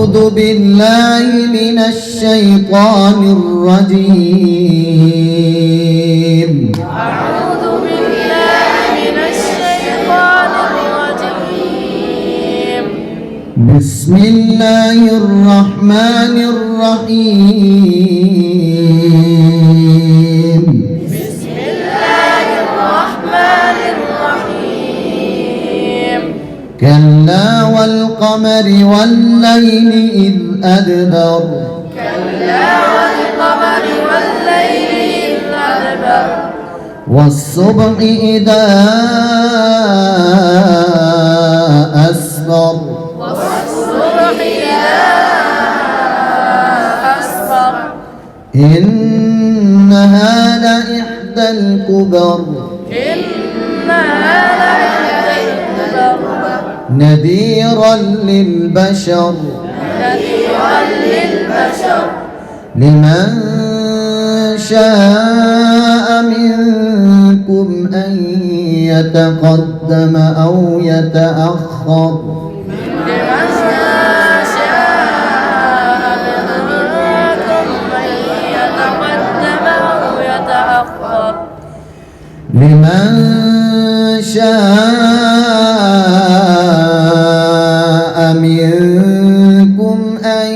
أعوذ بالله من الشيطان الرجيم. أعوذ بالله من الشيطان الرجيم. بسم الله الرحمن الرحيم. بسم الله الرحمن الرحيم. كلا والقمر والليل إذ أدبر. كلا والقمر والليل إذ أدبر. والصبح إذا أسفر. والصبح إذا أسفر. إنها لإحدى الكبر. إنها لإحدى الكبر. نذيرا للبشر. نذيرا للبشر. لمن شاء منكم أن يتقدم أو يتأخر. لمن شاء منكم أن يتقدم أو يتأخر. لمن شاء منكم أن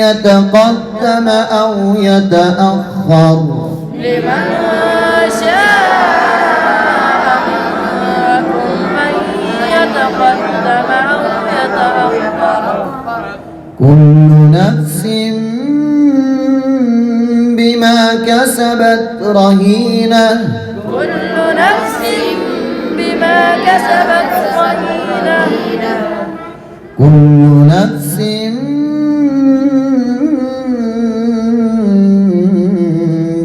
يتقدم أو يتأخر. لمن شاء منكم أن يتقدم أو يتأخر. كل نفس بما كسبت رهينة. كل نفس بما كسبت رهينة. كل نفس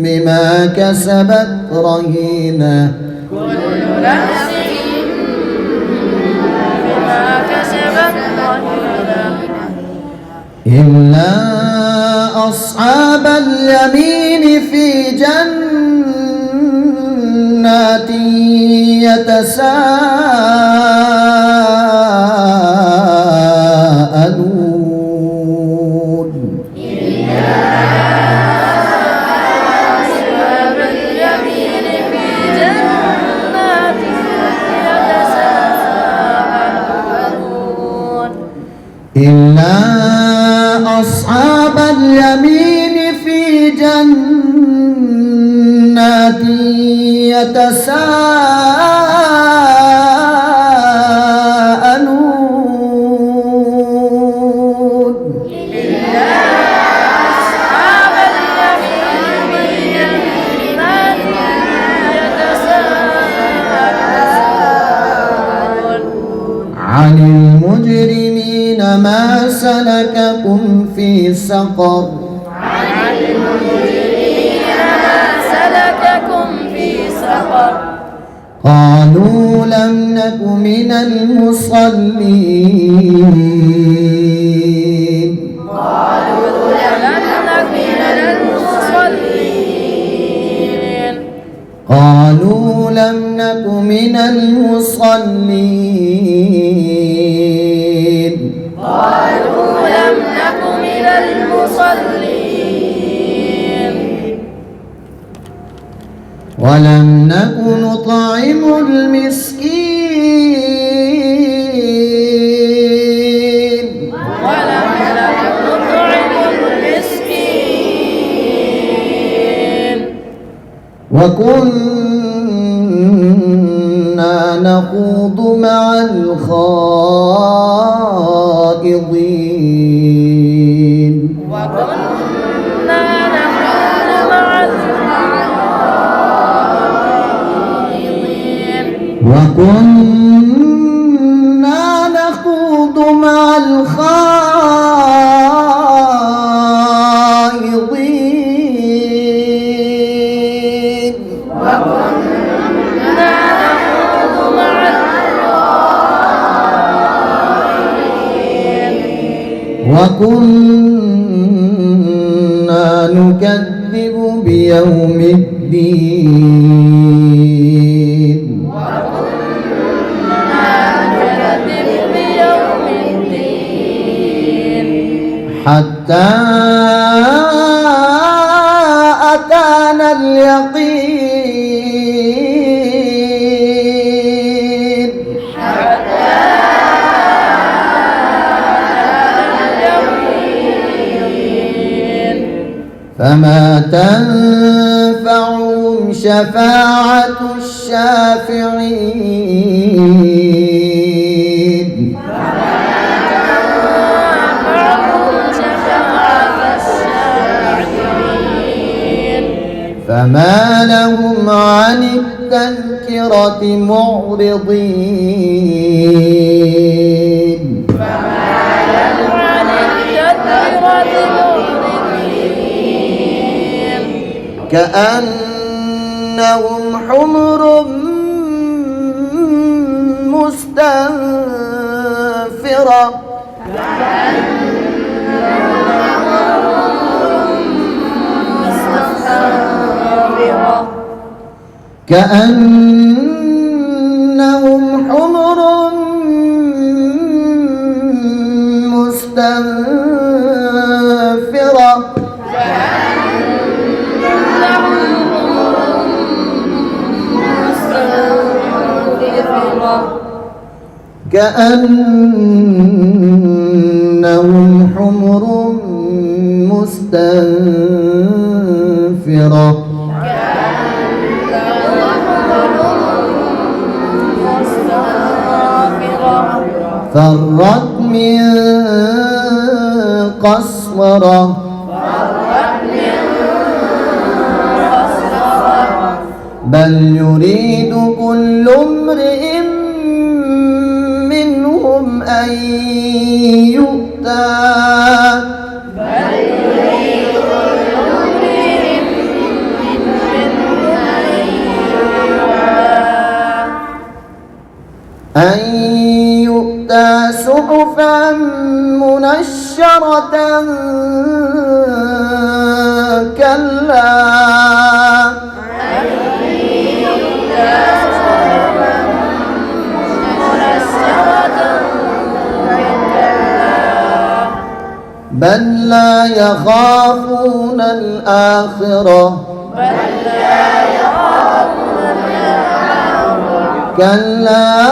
بما كسبت رهينة. كل نفس بما كسبت رهينة. إلا أصحاب اليمين في جنات يتساءلون. أصحاب اليمين في جنات يتساءلون. إلا أصحاب اليمين في جنات يتساءلون. إلا أصحاب اليمين في جنات يتساءلون. عن المجرمين ما سلككم في سقر. عن المجرمين ما سلككم في سقر. قالوا لم نك من المصلين. قالوا لم نك من المصلين. قالوا لم نك من المصلين. قالوا لم نك من المصلين. ولم نك نطعم المسكين. ولم نك نطعم المسكين. وكنا نخوض مع الخائضين. وكنا نخوض مع الخائضين. وكنا نخوض مع الخائضين. وكنا نخوض مع الخائضين. وكنا نكذب بيوم الدين. وكنا نكذب بيوم الدين. حتى أتانا اليقين فما تنفعهم شفاعة الشافعين فما لهم عن التذكرة معرضين كأنهم حمر مستنفرة كأنهم حمر مستنفرة كأنهم حمر مستنفرة فرت من قسورة بل يريد كل امرئ منهم أن يؤتى صحفا منشرة كلا بل لا يخافون الآخرة كلا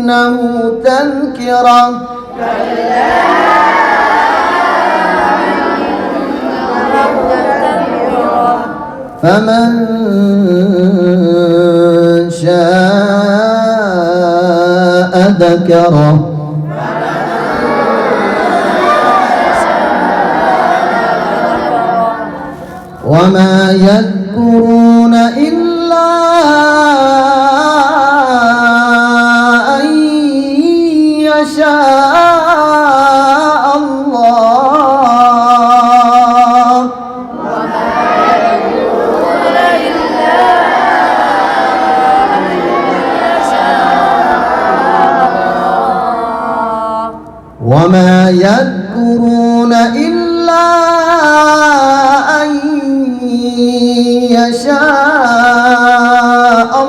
إنه تذكرة فمن شاء ذكره وما يذكرون إلا أن يشاء الله وما يذكرون إلا أن يشاء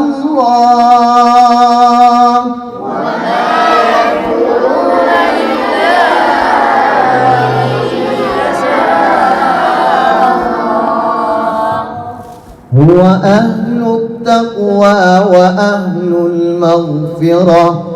الله هو أهل التقوى وأهل المغفرة